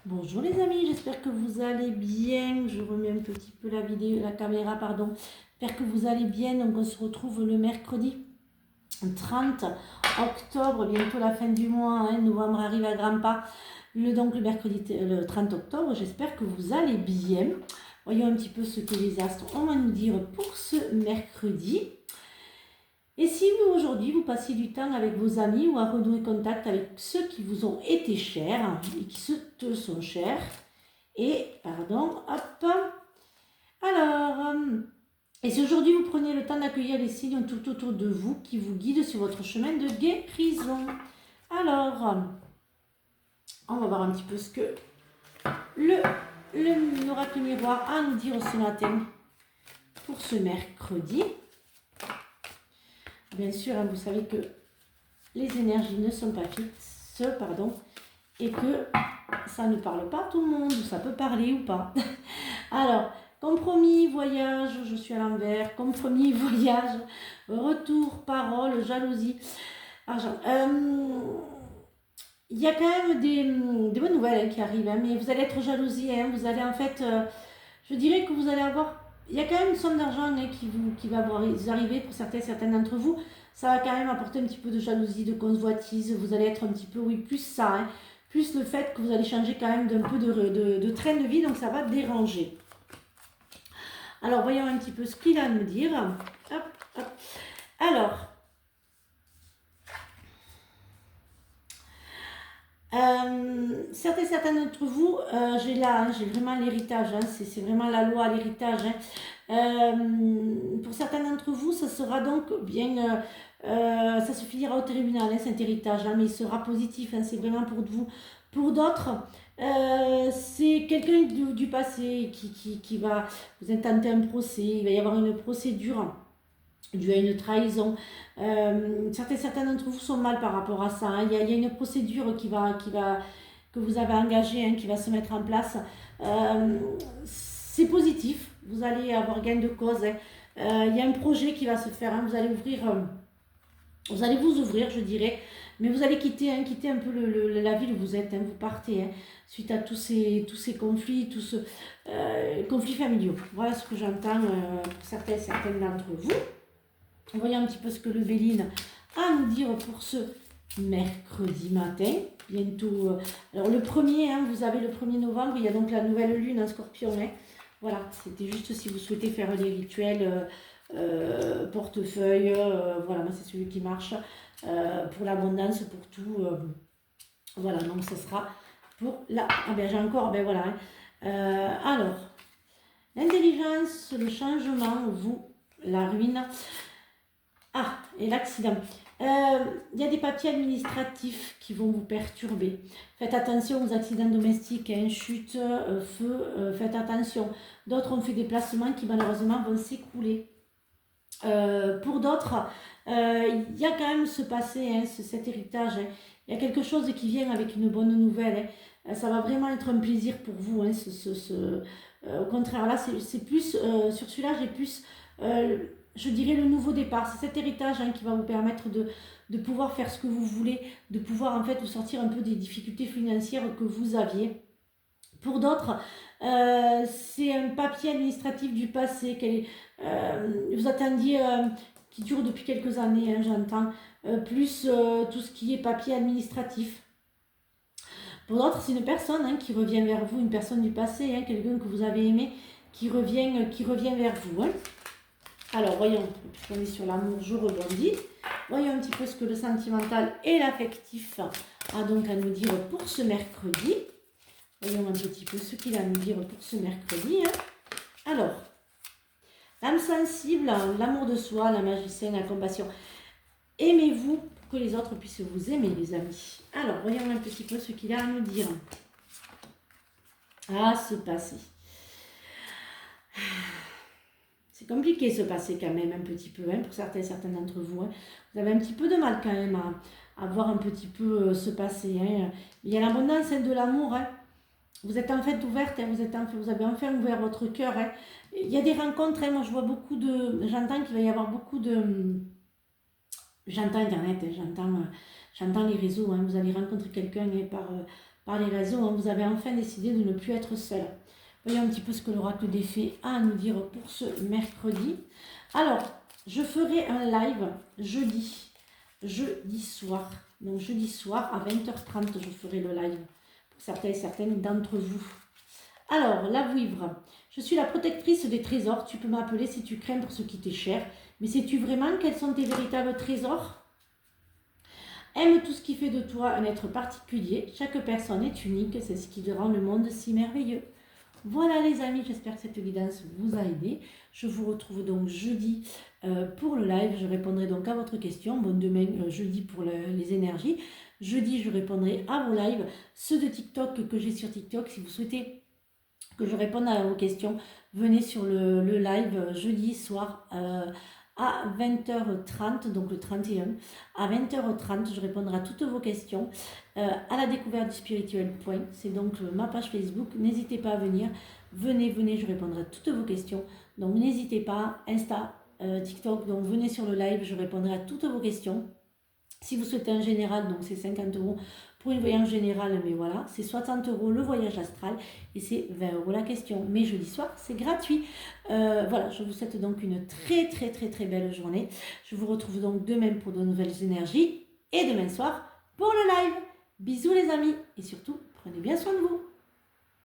Bonjour les amis, j'espère que vous allez bien. Je remets un petit peu la caméra, pardon. J'espère que vous allez bien. Donc on se retrouve le mercredi 30 octobre, bientôt la fin du mois, hein. Novembre arrive à grands pas. Donc le mercredi le 30 octobre, j'espère que vous allez bien. Voyons un petit peu ce que les astres ont à nous dire pour ce mercredi. Et si vous aujourd'hui vous passez du temps avec vos amis ou à renouer contact avec ceux qui vous ont été chers et qui te sont chers. Et, pardon, hop. Alors, et si aujourd'hui vous prenez le temps d'accueillir les signes tout autour de vous qui vous guident sur votre chemin de guérison. Alors, on va voir un petit peu ce que l'oracle miroir a à nous dire ce matin pour ce mercredi. Bien sûr, vous savez que les énergies ne sont pas fixes, et que ça ne parle pas à tout le monde, ça peut parler ou pas. Alors, compromis, voyage, je suis à l'envers, compromis, voyage, retour, parole, jalousie, argent. Il y a quand même des bonnes nouvelles qui arrivent, mais vous allez être jalousie, vous allez en fait, je dirais que vous allez avoir, il y a quand même une somme d'argent qui va vous arriver pour certains d'entre vous. Ça va quand même apporter un petit peu de jalousie, de convoitise, vous allez être un petit peu, oui, plus ça, plus le fait que vous allez changer quand même d'un peu de train de vie, donc ça va déranger. Alors, voyons un petit peu ce qu'il a à nous dire. Hop, hop. Alors, certains d'entre vous, j'ai vraiment l'héritage, c'est vraiment la loi à l'héritage. Pour certains d'entre vous, ça sera donc bien, ça se finira au tribunal, cet héritage, mais il sera positif, c'est vraiment pour vous. Pour d'autres, c'est quelqu'un du passé qui va vous intenter un procès, il va y avoir une procédure dû à une trahison. Certains d'entre vous sont mal par rapport à ça. Il y a une procédure que vous avez engagée, qui va se mettre en place. C'est positif. Vous allez avoir gain de cause. Il y a un projet qui va se faire. Vous allez vous allez vous ouvrir, je dirais. Mais vous allez quitter un peu la ville où vous êtes. Vous partez suite à tous ces conflits, conflits familiaux. Voilà ce que j'entends pour certaines d'entre vous. Voyons un petit peu ce que le Béline a à nous dire pour ce mercredi matin. Bientôt, alors le 1er, vous avez le 1er novembre, il y a donc la nouvelle lune en scorpion. Voilà, c'était juste si vous souhaitez faire des rituels, portefeuille, voilà, moi c'est celui qui marche, pour l'abondance, pour tout. Voilà, donc ce sera pour la... Ah ben j'ai encore, ben voilà. Alors, l'intelligence, le changement, la ruine... Ah, et l'accident. Il y a des papiers administratifs qui vont vous perturber. Faites attention aux accidents domestiques, chute, feu, faites attention. D'autres ont fait des placements qui malheureusement vont s'écrouler. Pour d'autres, il y a quand même ce passé, cet héritage. Il y a quelque chose qui vient avec une bonne nouvelle. Ça va vraiment être un plaisir pour vous. Au contraire, là, c'est plus, sur celui-là, j'ai plus... je dirais le nouveau départ, c'est cet héritage qui va vous permettre de pouvoir faire ce que vous voulez, de pouvoir en fait vous sortir un peu des difficultés financières que vous aviez. Pour d'autres, c'est un papier administratif du passé, vous attendiez, qui dure depuis quelques années, j'entends, plus tout ce qui est papier administratif. Pour d'autres, c'est une personne qui revient vers vous, une personne du passé, quelqu'un que vous avez aimé, qui revient vers vous. Alors, voyons, puisqu'on est sur l'amour, je rebondis. Voyons un petit peu ce que le sentimental et l'affectif a donc à nous dire pour ce mercredi. Voyons un petit peu ce qu'il a à nous dire pour ce mercredi. Alors, l'âme sensible, l'amour de soi, la magicienne, la compassion. Aimez-vous pour que les autres puissent vous aimer, les amis. Alors, voyons un petit peu ce qu'il a à nous dire. Ah, ce passé. C'est compliqué ce passé quand même un petit peu, pour certains d'entre vous. Vous avez un petit peu de mal quand même à voir un petit peu ce passé. Il y a l'abondance de l'amour. Vous êtes en fait ouverte, vous avez enfin ouvert votre cœur. Il y a des rencontres, moi je vois beaucoup de... J'entends qu'il va y avoir beaucoup de... J'entends Internet, j'entends les réseaux. Vous allez rencontrer quelqu'un par les réseaux, hein, vous avez enfin décidé de ne plus être seul. Voyons un petit peu ce que l'oracle des fées a à nous dire pour ce mercredi. Alors, je ferai un live jeudi soir. Donc jeudi soir à 20h30, je ferai le live pour certains et certaines d'entre vous. Alors, la vouivre, je suis la protectrice des trésors. Tu peux m'appeler si tu crains pour ce qui t'est cher. Mais sais-tu vraiment quels sont tes véritables trésors? Aime tout ce qui fait de toi un être particulier. Chaque personne est unique. C'est ce qui rend le monde si merveilleux. Voilà les amis, j'espère que cette guidance vous a aidé. Je vous retrouve donc jeudi pour le live. Je répondrai donc à votre question. Bon, demain, jeudi pour les énergies. Jeudi, je répondrai à vos lives. Ceux de TikTok que j'ai sur TikTok, si vous souhaitez que je réponde à vos questions, venez sur le live jeudi soir à 20h30, donc le 31, à 20h30, je répondrai à toutes vos questions à la découverte du spirituel point. C'est donc ma page Facebook. N'hésitez pas à venir. Venez, je répondrai à toutes vos questions. Donc n'hésitez pas, Insta, TikTok, donc venez sur le live, je répondrai à toutes vos questions. Si vous souhaitez un général, donc c'est 50 € pour une voyage générale, mais voilà, c'est 60 € le voyage astral et c'est 20 € la question. Mais jeudi soir, c'est gratuit. Voilà, je vous souhaite donc une très belle journée. Je vous retrouve donc demain pour de nouvelles énergies et demain soir pour le live. Bisous les amis et surtout, prenez bien soin de vous.